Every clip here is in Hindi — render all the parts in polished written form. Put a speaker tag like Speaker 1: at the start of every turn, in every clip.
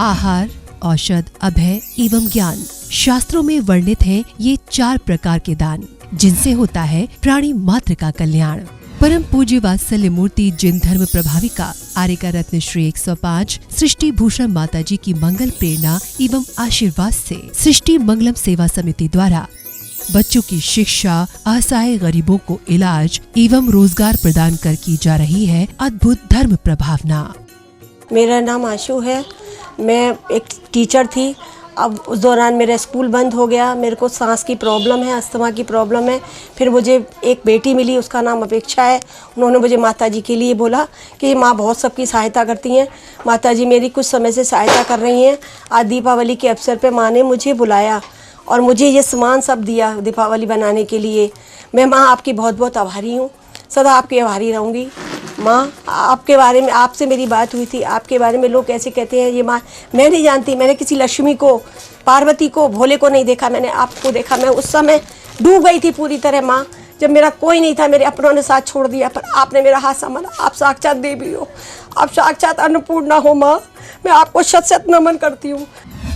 Speaker 1: आहार, औषध, अभय एवं ज्ञान। शास्त्रों में वर्णित हैं ये 4 प्रकार के दान, जिनसे होता है प्राणी मात्र का कल्याण। परम पूज्य वात्सल्य मूर्ति जिन धर्म प्रभाविका आर्यका रत्न श्री 105 सृष्टि भूषण माता जी की मंगल प्रेरणा एवं आशीर्वाद से सृष्टि मंगलम सेवा समिति द्वारा बच्चों की शिक्षा, असहाय गरीबों को इलाज एवं रोजगार प्रदान कर की जा रही है अद्भुत धर्म प्रभावना।
Speaker 2: मेरा नाम आशु है। मैं एक टीचर थी। अब उस दौरान मेरा स्कूल बंद हो गया। मेरे को सांस की प्रॉब्लम है, अस्थमा की प्रॉब्लम है। फिर मुझे एक बेटी मिली, उसका नाम अपेक्षा है। उन्होंने मुझे माताजी के लिए बोला कि माँ बहुत सबकी सहायता करती हैं। माताजी मेरी कुछ समय से सहायता कर रही हैं। आज दीपावली के अवसर पे माँ ने मुझे बुलाया और मुझे ये सामान सब दिया दीपावली बनाने के लिए। मैं माँ आपकी बहुत बहुत आभारी हूँ, सदा आपकी आभारी रहूँगी। माँ, आपके बारे में आपसे मेरी बात हुई थी। आपके बारे में लोग कैसे कहते हैं ये माँ, मैं नहीं जानती। मैंने किसी लक्ष्मी को, पार्वती को, भोले को नहीं देखा, मैंने आपको देखा। मैं उस समय डूब गई थी पूरी तरह माँ, जब मेरा कोई नहीं था, मेरे अपनों ने साथ छोड़ दिया, पर आपने मेरा हाथ संभाला। आप साक्षात देवी हो, आप साक्षात अन्नपूर्णा हो माँ। मैं आपको शत शत नमन करती हूँ।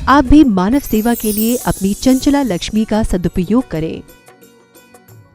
Speaker 1: आप भी मानव सेवा के लिए अपनी चंचला लक्ष्मी का सदुपयोग करें।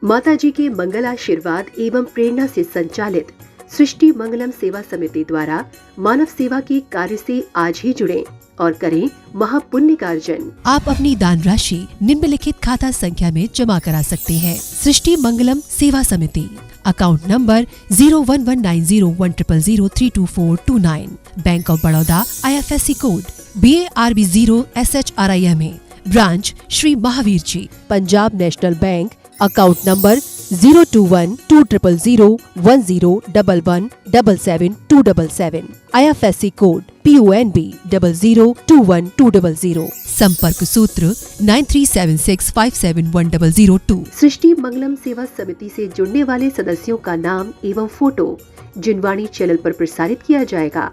Speaker 1: माता जी के मंगल आशीर्वाद एवं प्रेरणा से संचालित सृष्टि मंगलम सेवा समिति द्वारा मानव सेवा के कार्य से आज ही जुड़ें और करें महापुण्य का अर्जन। आप अपनी दान राशि निम्नलिखित खाता संख्या में जमा करा सकते हैं। सृष्टि Mangalam Seva Samiti, account number 01190100032429, Bank of Baroda, IFSC code BARB 0 SHRIMA, branch Shri Mahavir ji, Punjab national bank, account number 021220101177 IFSC code PONB 0021200, संपर्क सूत्र 9376571002। सृष्टि मंगलम सेवा समिति से जुड़ने वाले सदस्यों का नाम एवं फोटो जिनवाणी चैनल पर प्रसारित किया जाएगा।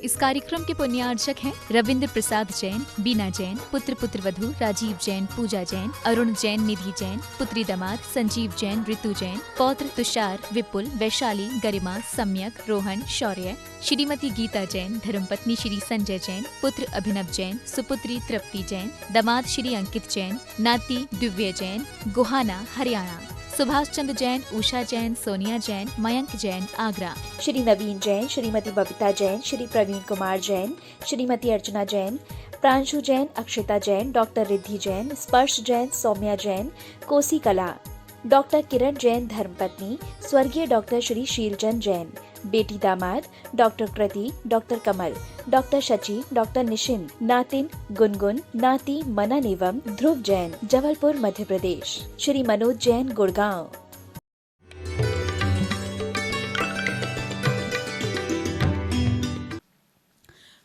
Speaker 3: इस कार्यक्रम के पुण्यार्चक हैं रविंद्र प्रसाद जैन, बीना जैन, पुत्र वधू राजीव जैन, पूजा जैन, अरुण जैन, निधि जैन, पुत्री दामाद संजीव जैन, ऋतु जैन, पौत्र तुषार, विपुल, वैशाली, गरिमा, सम्यक, रोहन, शौर्य, श्रीमती गीता जैन, धर्मपत्नी श्री संजय जैन, पुत्र अभिनव जैन, सुपुत्री तृप्ति जैन, दामाद श्री अंकित जैन, नाती दिव्य जैन, गुहाना, हरियाणा, सुभाष चंद्र जैन, उषा जैन, सोनिया जैन, मयंक जैन, आगरा,
Speaker 4: श्री नवीन जैन, श्रीमती बबीता जैन, श्री प्रवीण कुमार जैन, श्रीमती अर्चना जैन, प्रांशु जैन, अक्षिता जैन, डॉक्टर रिद्धि जैन, स्पर्श जैन, सौम्या जैन, कोसी कला, डॉक्टर किरण जैन, धर्मपत्नी स्वर्गीय डॉक्टर श्री शीलचंद जैन, बेटी दामाद डॉक्टर कृति, डॉक्टर कमल, डॉक्टर शची, डॉक्टर निशिन, नातिन गुनगुन, नाती मनन एवं ध्रुव जैन, जबलपुर मध्य प्रदेश, श्री मनोज जैन, गुड़गांव।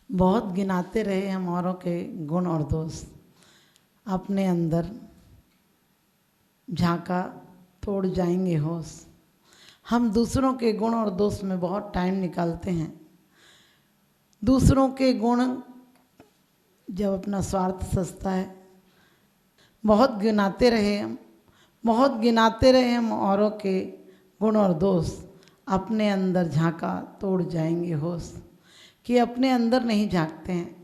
Speaker 5: बहुत गिनाते रहे हम औरों के गुण और दोष, अपने अंदर झांका तोड़ जाएंगे होश। हम दूसरों के गुण और दोष में बहुत टाइम निकालते हैं। दूसरों के गुण जब अपना स्वार्थ सजता है, बहुत गिनाते रहे हम, बहुत गिनाते रहे हम औरों के गुण और दोष, अपने अंदर झांका तोड़ जाएंगे होश। कि अपने अंदर नहीं झांकते हैं।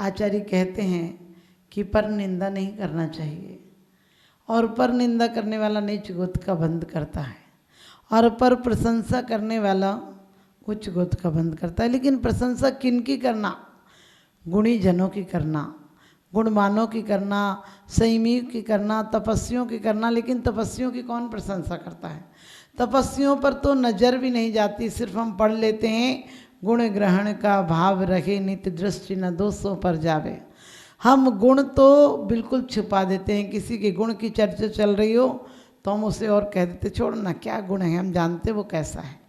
Speaker 5: आचार्य कहते हैं कि पर निंदा नहीं करना चाहिए, और पर निंदा करने वाला नीच गोत्र का बंद करता है, और पर प्रशंसा करने वाला उच्च गोत्र का बंद करता है। लेकिन प्रशंसा किनकी करना? गुणी जनों की करना, गुणवानों की करना, संयमियों की करना, तपस्वियों की करना। लेकिन तपस्वियों की कौन प्रशंसा करता है? तपस्वियों पर तो नज़र भी नहीं जाती। सिर्फ हम पढ़ लेते हैं, गुण ग्रहण का भाव रखे नित्य दृष्टि न दोषों पर जावे। हम गुण तो बिल्कुल छुपा देते हैं। किसी के गुण की चर्चा चल रही हो तो हम उसे और कह देते छोड़ना, क्या गुण है, हम जानते वो कैसा है।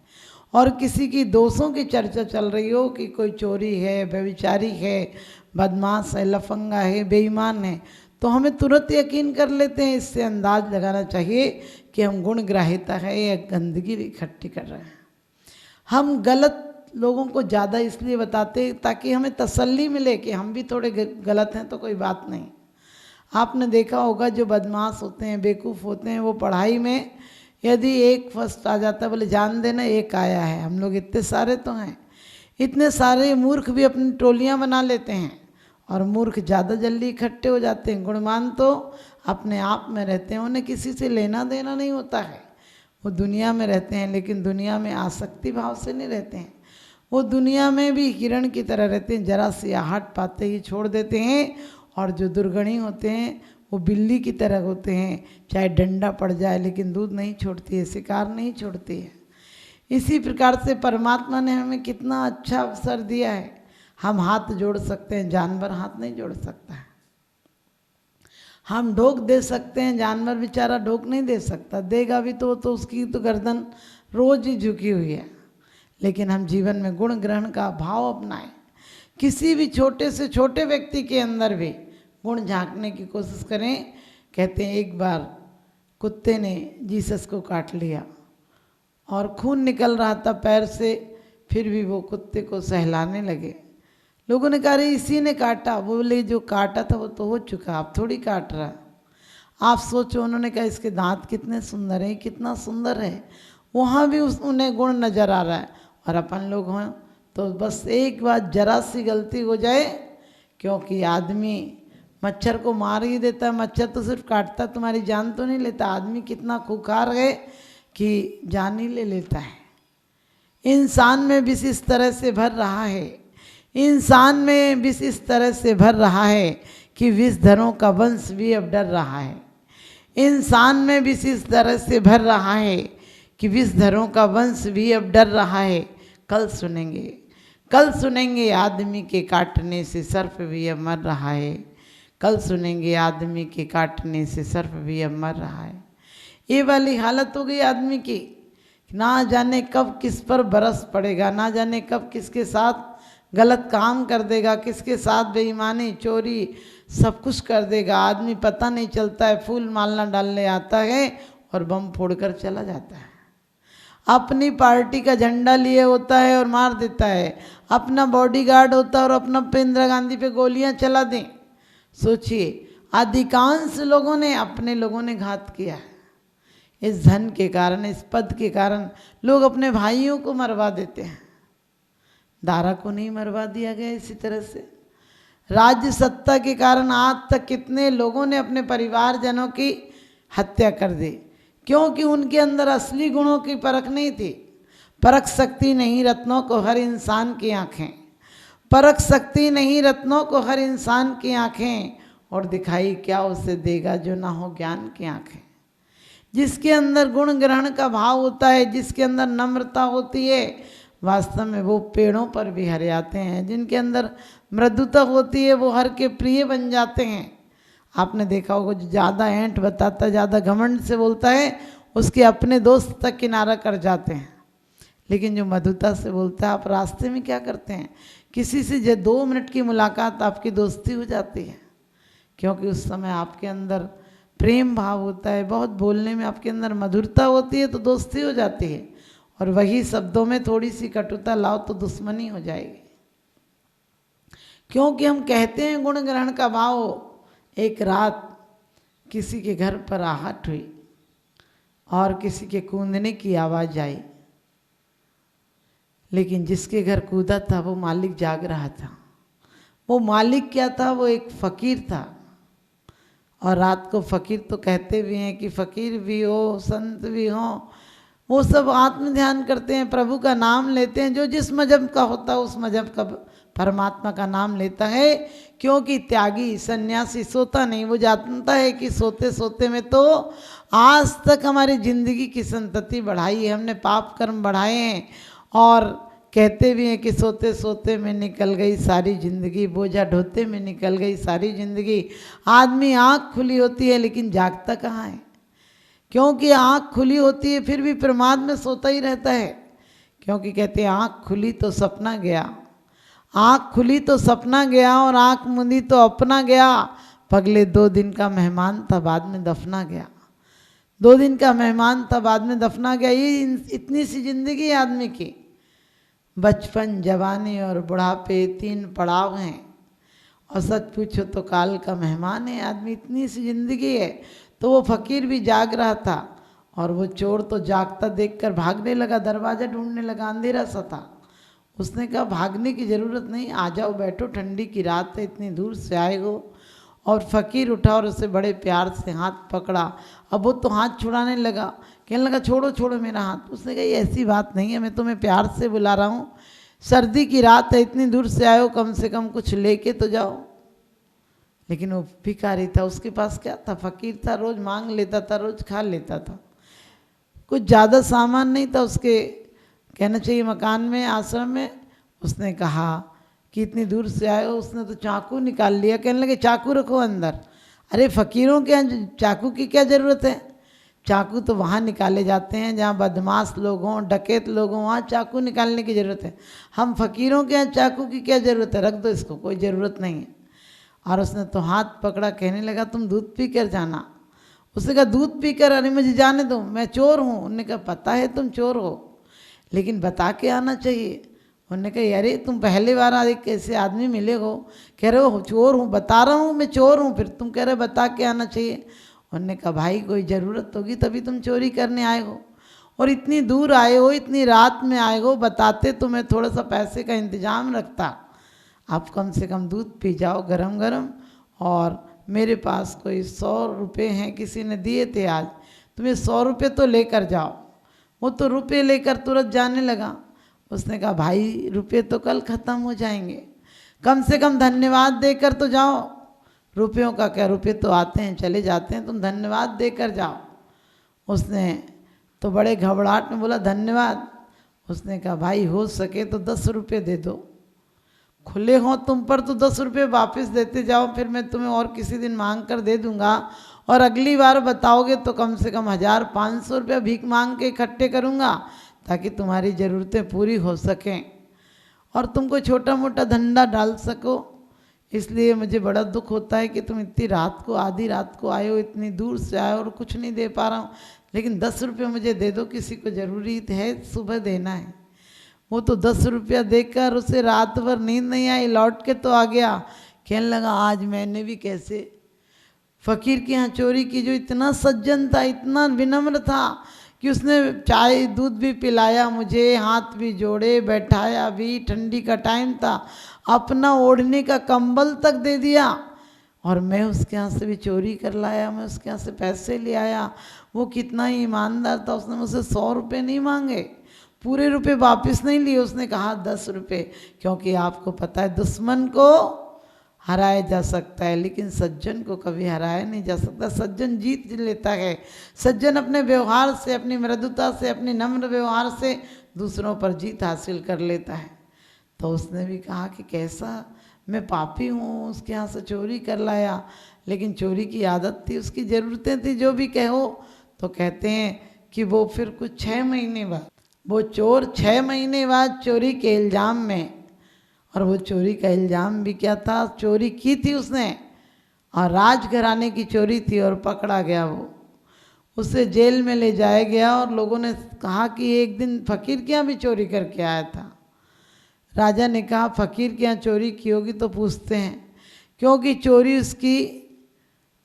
Speaker 5: और किसी की दोषों की चर्चा चल रही हो कि कोई चोरी है, व्यभिचारी है, बदमाश है, लफंगा है, बेईमान है, तो हमें तुरंत यकीन कर लेते हैं। इससे अंदाज लगाना चाहिए कि हम गुण ग्राहिता है या गंदगी इकट्ठी कर रहे हैं। हम गलत लोगों को ज़्यादा इसलिए बताते ताकि हमें तसल्ली मिले कि हम भी थोड़े गलत हैं तो कोई बात नहीं। आपने देखा होगा जो बदमाश होते हैं, बेवकूफ़ होते हैं, वो पढ़ाई में यदि एक फर्स्ट आ जाता है, बोले जान देना एक आया है, हम लोग इतने सारे तो हैं, इतने सारे मूर्ख भी अपनी टोलियां बना लेते हैं और मूर्ख ज़्यादा जल्दी इकट्ठे हो जाते हैं। गुणवान तो अपने आप में रहते हैं, उन्हें किसी से लेना देना नहीं होता है। वो दुनिया में रहते हैं लेकिन दुनिया में आसक्ति भाव से नहीं रहते हैं। वो दुनिया में भी हिरण की तरह रहते हैं, जरा सी आहट पाते ही छोड़ देते हैं। और जो दुर्गुणी होते हैं वो बिल्ली की तरह होते हैं, चाहे डंडा पड़ जाए लेकिन दूध नहीं छोड़ती है, शिकार नहीं छोड़ती है। इसी प्रकार से परमात्मा ने हमें कितना अच्छा अवसर दिया है। हम हाथ जोड़ सकते हैं, जानवर हाथ नहीं जोड़ सकता है। हम ढोक दे सकते हैं, जानवर बेचारा ढोक नहीं दे सकता, देगा भी तो उसकी तो गर्दन रोज ही झुकी हुई है। लेकिन हम जीवन में गुण ग्रहण का भाव अपनाएं। किसी भी छोटे से छोटे व्यक्ति के अंदर भी गुण झांकने की कोशिश करें। कहते हैं एक बार कुत्ते ने जीसस को काट लिया और खून निकल रहा था पैर से, फिर भी वो कुत्ते को सहलाने लगे। लोगों ने कहा, अरे इसी ने काटा। वो बोले, जो काटा था वो तो हो चुका, आप थोड़ी काट रहा। आप सोचो, उन्होंने कहा इसके दांत कितने सुंदर हैं, कितना सुंदर है। वहाँ भी उन्हें गुण नज़र आ रहा है। और अपन लोग हों तो बस एक बार जरा सी गलती हो जाए, क्योंकि आदमी मच्छर को मार ही देता है। मच्छर तो सिर्फ काटता, तुम्हारी जान तो नहीं लेता। आदमी कितना खूंखार है कि जान ही ले लेता है। इंसान में विष इस तरह से भर रहा है, इंसान में विष इस तरह से भर रहा है कि विषधरों का वंश भी अब डर रहा है। इंसान में विष इस तरह से भर रहा है कि विषधरों का वंश भी अब डर रहा है। कल सुनेंगे आदमी के काटने से सर्प भी अब मर रहा है। कल सुनेंगे आदमी के काटने से सर्प भी अब मर रहा है। ये वाली हालत हो गई आदमी की। ना जाने कब किस पर बरस पड़ेगा, ना जाने कब किसके साथ गलत काम कर देगा, किसके साथ बेईमानी चोरी सब कुछ कर देगा। आदमी पता नहीं चलता है, फूल माला डालने आता है और बम फोड़कर चला जाता है। अपनी पार्टी का झंडा लिए होता है और मार देता है। अपना बॉडीगार्ड होता है और अपना पे इंदिरा गांधी पे गोलियां चला दें। सोचिए, अधिकांश लोगों ने, अपने लोगों ने घात किया है। इस धन के कारण, इस पद के कारण लोग अपने भाइयों को मरवा देते हैं। दारा को नहीं मरवा दिया गया इसी तरह से। राज्य सत्ता के कारण आज तक कितने लोगों ने अपने परिवारजनों की हत्या कर दी, क्योंकि उनके अंदर असली गुणों की परख नहीं थी। परख सकती नहीं रत्नों को हर इंसान की आँखें, परख सकती नहीं रत्नों को हर इंसान की आँखें, और दिखाई क्या उसे देगा जो ना हो ज्ञान की आँखें। जिसके अंदर गुण ग्रहण का भाव होता है, जिसके अंदर नम्रता होती है, वास्तव में वो पेड़ों पर भी हरे आते हैं। जिनके अंदर मृदुता होती है वो हर के प्रिय बन जाते हैं। आपने देखा होगा, जो ज़्यादा ऐंठ बताता, ज़्यादा घमंड से बोलता है, उसके अपने दोस्त तक किनारा कर जाते हैं। लेकिन जो मधुता से बोलता है, आप रास्ते में क्या करते हैं, किसी से 2 मिनट की मुलाकात आपकी दोस्ती हो जाती है, क्योंकि उस समय आपके अंदर प्रेम भाव होता है। बहुत बोलने में आपके अंदर मधुरता होती है तो दोस्ती हो जाती है। और वही शब्दों में थोड़ी सी कटुता लाओ तो दुश्मनी हो जाएगी। क्योंकि हम कहते हैं गुण ग्रहण का भाव। एक रात किसी के घर पर आहट हुई और किसी के कूदने की आवाज़ आई, लेकिन जिसके घर कूदा था वो मालिक जाग रहा था। वो मालिक क्या था, वो एक फ़कीर था। और रात को फ़कीर तो कहते भी हैं कि फ़कीर भी हो, संत भी हो, वो सब आत्म ध्यान करते हैं, प्रभु का नाम लेते हैं। जो जिस मजहब का होता है उस मजहब का परमात्मा का नाम लेता है। क्योंकि त्यागी सन्यासी सोता नहीं, वो जानता है कि सोते सोते में तो आज तक हमारी ज़िंदगी की संतति बढ़ाई है, हमने पाप कर्म बढ़ाए हैं। और कहते भी हैं कि सोते सोते में निकल गई सारी ज़िंदगी, बोझा ढोते में निकल गई सारी ज़िंदगी। आदमी आँख खुली होती है लेकिन जागता कहाँ है, क्योंकि आँख खुली होती है फिर भी प्रमाद में सोता ही रहता है। क्योंकि कहते हैं आँख खुली तो सपना गया, आँख खुली तो सपना गया, और आँख मुंदी तो अपना गया। पगले 2 दिन का मेहमान था बाद में दफना गया, 2 दिन का मेहमान था बाद में दफना गया। ये इतनी सी जिंदगी है आदमी की। बचपन, जवानी और बुढ़ापे 3 पड़ाव हैं, और सच पूछो तो काल का मेहमान है आदमी। इतनी सी जिंदगी है। तो वो फ़कीर भी जाग रहा था, और वो चोर तो जागता देखकर भागने लगा, दरवाज़ा ढूंढने लगा, अंधेरा सा था। उसने कहा भागने की ज़रूरत नहीं, आ जाओ बैठो, ठंडी की रात है, इतनी दूर से आए हो। और फ़कीर उठा और उसे बड़े प्यार से हाथ पकड़ा। अब वो तो हाथ छुड़ाने लगा, कहने लगा छोड़ो छोड़ो मेरा हाथ। उसने कहा ये ऐसी बात नहीं है, मैं तुम्हें प्यार से बुला रहा हूँ, सर्दी की रात है, इतनी दूर से आए हो, कम से कम कुछ लेके तो जाओ। लेकिन वो भिखारी था, उसके पास क्या था, फ़कीर था, रोज़ मांग लेता था, रोज़ खा लेता था, कुछ ज़्यादा सामान नहीं था उसके, कहना चाहिए मकान में, आश्रम में। उसने कहा कि इतनी दूर से आए हो। उसने तो चाकू निकाल लिया, कहने लगे चाकू रखो अंदर। अरे फ़कीरों के यहाँ चाकू की क्या ज़रूरत है, चाकू तो वहाँ निकाले जाते हैं जहाँ बदमाश लोग हों, डकैत लोग हों, वहाँ चाकू निकालने की ज़रूरत है। हम फ़कीरों के यहाँ चाकू की क्या ज़रूरत है, रख दो इसको, कोई ज़रूरत नहीं है। और उसने तो हाथ पकड़ा, कहने लगा तुम दूध पी कर जाना। उसने कहा दूध पी कर, अरे मुझे जाने दो, मैं चोर हूँ। उन्होंने कहा पता है तुम चोर हो, लेकिन बता के आना चाहिए। उन्होंने कहा अरे तुम पहली बार आज कैसे आदमी मिले हो, कह रहे हो चोर हूँ, बता रहा हूँ मैं चोर हूँ, फिर तुम कह रहे बता के आना चाहिए। उन्होंने कहा भाई कोई ज़रूरत होगी तभी तुम चोरी करने आए हो, और इतनी दूर आए हो, इतनी रात में आए हो, बताते तो मैं थोड़ा सा पैसे का इंतजाम रखता। आप कम से कम दूध पी जाओ गरम गरम, और मेरे पास कोई 100 रुपये हैं, किसी ने दिए थे आज, तुम्हें 100 रुपये तो लेकर जाओ। वो तो रुपये लेकर तुरंत जाने लगा। उसने कहा भाई रुपये तो कल ख़त्म हो जाएंगे, कम से कम धन्यवाद देकर तो जाओ। रुपयों का क्या, रुपये तो आते हैं चले जाते हैं, तुम धन्यवाद देकर जाओ। उसने तो बड़े घबराहट में बोला धन्यवाद। उसने कहा भाई हो सके तो 10 रुपये दे दो, खुले हों तुम पर तो 10 रुपये वापस देते जाओ, फिर मैं तुम्हें और किसी दिन मांग कर दे दूंगा, और अगली बार बताओगे तो कम से कम 1500 रुपये भीख मांग के इकट्ठे करूंगा, ताकि तुम्हारी ज़रूरतें पूरी हो सकें और तुम कोई छोटा मोटा धंधा डाल सको। इसलिए मुझे बड़ा दुख होता है कि तुम इतनी रात को, आधी रात को आए हो, इतनी दूर से आए हो और कुछ नहीं दे पा रहा हूँ, लेकिन 10 रुपये मुझे दे दो, किसी को ज़रूरी है, सुबह देना है। वो तो 10 रुपया देकर उसे रात भर नींद नहीं आई, लौट के तो आ गया। कहने लगा आज मैंने भी कैसे फ़कीर के यहाँ चोरी की, जो इतना सज्जन था, इतना विनम्र था कि उसने चाय दूध भी पिलाया मुझे, हाथ भी जोड़े, बैठाया भी, ठंडी का टाइम था, अपना ओढ़ने का कंबल तक दे दिया, और मैं उसके यहाँ से भी चोरी कर लाया, मैं उसके यहाँ से पैसे ले आया। वो कितना ही ईमानदार था, उसने मुझसे 100 रुपये नहीं मांगे, पूरे रुपए वापस नहीं लिए। उसने कहा 10 रुपये, क्योंकि आपको पता है दुश्मन को हराया जा सकता है, लेकिन सज्जन को कभी हराया नहीं जा सकता। सज्जन जीत लेता है। सज्जन अपने व्यवहार से, अपनी मृदुता से, अपने नम्र व्यवहार से दूसरों पर जीत हासिल कर लेता है। तो उसने भी कहा कि कैसा मैं पापी हूँ, उसके यहाँ से चोरी कर लाया, लेकिन चोरी की आदत थी, उसकी ज़रूरतें थी, जो भी कहो। तो कहते हैं कि वो फिर कुछ 6 महीने बाद, वो चोर 6 महीने बाद चोरी के इल्ज़ाम में, और वो चोरी का इल्ज़ाम भी क्या था, चोरी की थी उसने और राजघराने की चोरी थी, और पकड़ा गया। वो उसे जेल में ले जाया गया, और लोगों ने कहा कि एक दिन फ़कीर के यहाँ भी चोरी करके आया था। राजा ने कहा फ़कीर के यहाँ चोरी की होगी तो पूछते हैं, क्योंकि चोरी उसकी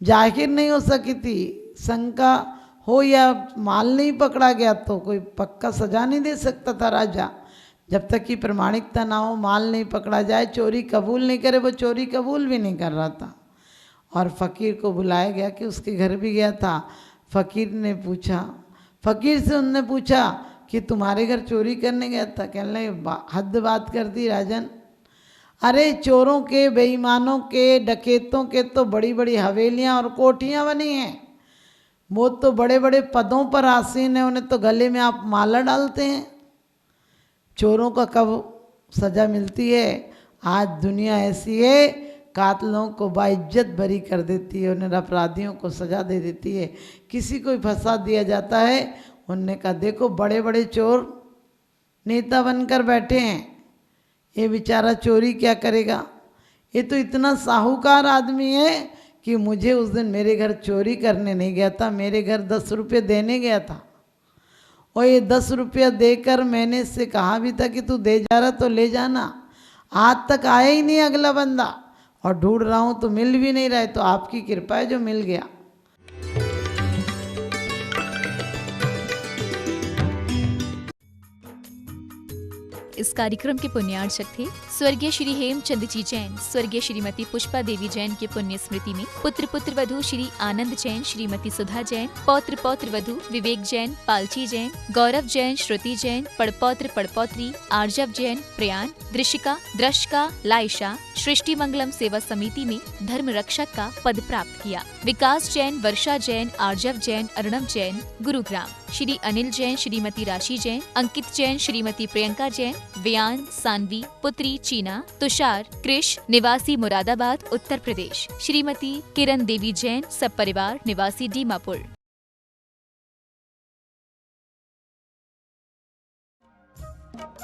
Speaker 5: जाहिर नहीं हो सकी थी, शंका हो या माल नहीं पकड़ा गया तो कोई पक्का सजा नहीं दे सकता था राजा, जब तक कि प्रमाणिकता ना हो, माल नहीं पकड़ा जाए, चोरी कबूल नहीं करे। वो चोरी कबूल भी नहीं कर रहा था, और फ़कीर को बुलाया गया कि उसके घर भी गया था। फ़कीर ने पूछा, फ़कीर से उनने पूछा कि तुम्हारे घर चोरी करने गया था। कहने लगे हद बात कर दी राजन, अरे चोरों के, बेईमानों के, डकैतों के तो बड़ी बड़ी हवेलियाँ और कोठियाँ बनी हैं, वो तो बड़े बड़े पदों पर आसीन है, उन्हें तो गले में आप माला डालते हैं। चोरों का कब सज़ा मिलती है? आज दुनिया ऐसी है, कातलों को बाइज्जत बरी कर देती है, उन्हें अपराधियों को सज़ा दे देती है। किसी को फंसा दिया जाता है। उनने कहा देखो बड़े बड़े चोर नेता बनकर बैठे हैं, ये बेचारा चोरी क्या करेगा? ये तो इतना साहूकार आदमी है कि मुझे उस दिन मेरे घर चोरी करने नहीं गया था, मेरे घर 10 रुपये देने गया था, और ये 10 रुपया देकर मैंने इससे कहा भी था कि तू दे जा रहा तो ले जाना। आज तक आया ही नहीं अगला बंदा, और ढूंढ रहा हूँ तो मिल भी नहीं रहा है, तो आपकी कृपा है जो मिल गया।
Speaker 3: इस कार्यक्रम के पुण्यार्चक थे स्वर्गीय श्री हेमचंद जी जैन, स्वर्गीय श्रीमती पुष्पा देवी जैन के पुण्य स्मृति में पुत्र पुत्र वधू श्री आनंद जैन, श्रीमती सुधा जैन, पौत्र पौत्र वधू विवेक जैन, पालची जैन, गौरव जैन, श्रुति जैन, पड़पौत्र पड़पौत्री आर्जव जैन, प्रयान, दृशिका, द्रशिका, लाइशा सृष्टि मंगलम सेवा समिति में धर्म रक्षक का पद प्राप्त किया। विकास जैन, वर्षा जैन, आर्जव जैन, अर्णव जैन गुरुग्राम, श्री अनिल जैन, श्रीमती राशि जैन, अंकित जैन, श्रीमती प्रियंका जैन, व्यान, सानवी, पुत्री चीना, तुषार, कृष निवासी मुरादाबाद उत्तर प्रदेश, श्रीमती किरण देवी जैन, सब परिवार निवासी दीमापुर।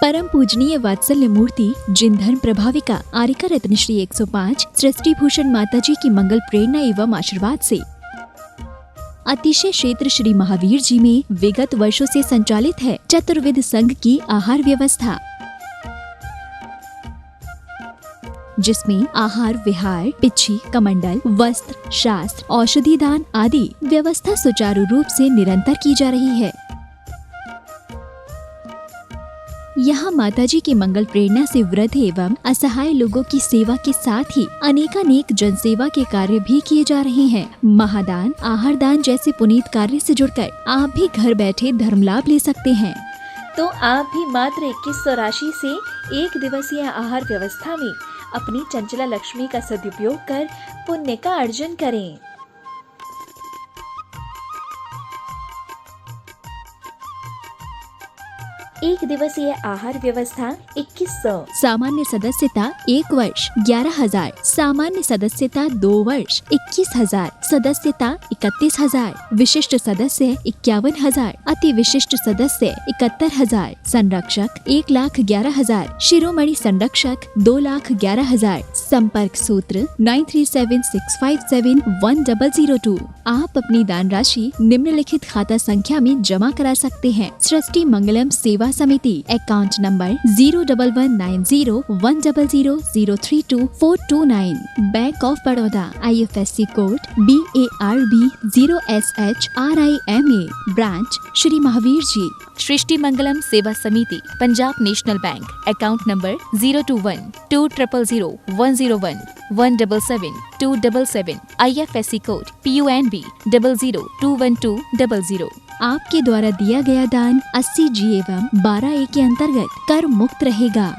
Speaker 4: परम पूजनीय वात्सल्य मूर्ति जिन धर्म प्रभाविका आरिका रत्न श्री 105 सृष्टि भूषण माताजी की मंगल प्रेरणा एवं आशीर्वाद से अतिशय क्षेत्र श्री महावीर जी में विगत वर्षों से संचालित है चतुर्विध संघ की आहार व्यवस्था, जिसमें आहार विहार, पिच्छी, कमंडल, वस्त्र, शास्त्र, औषधि दान आदि व्यवस्था सुचारू रूप से निरंतर की जा रही है। यहाँ माताजी की मंगल प्रेरणा से वृद्ध एवं असहाय लोगों की सेवा के साथ ही अनेकानेक जनसेवा के कार्य भी किए जा रहे हैं। महादान, आहार दान जैसे पुनीत कार्य से जुड़कर आप भी घर बैठे धर्म लाभ ले सकते हैं। तो आप भी मात्र 2100 राशि से एक दिवसीय आहार व्यवस्था में अपनी चंचला लक्ष्मी का सदुपयोग कर पुण्य का अर्जन करें। एक दिवसीय आहार व्यवस्था 2100। सामान्य सदस्यता 1 वर्ष 11,000, सामान्य सदस्यता 2 वर्ष 21,000, सदस्यता 31,000, विशिष्ट सदस्य 51,000, अति विशिष्ट सदस्य 71,000, संरक्षक 1,11,000, शिरोमणि संरक्षक 2,11,000। संपर्क सूत्र 9376571002। आप अपनी दान राशि निम्नलिखित खाता संख्या में जमा करा सकते हैं। सृष्टि Mangalam Seva Samiti, account number 011901000032429, bank of Baroda, IFSC code BARB 0SHRIMA, branch Shri Mahavir ji.
Speaker 3: Srishti Mangalam Seva Samiti, Punjab national bank, account number 021200101 177 IFSC code PUNB 0021200। आपके द्वारा दिया गया दान 80G एवं 12A के अंतर्गत कर मुक्त रहेगा।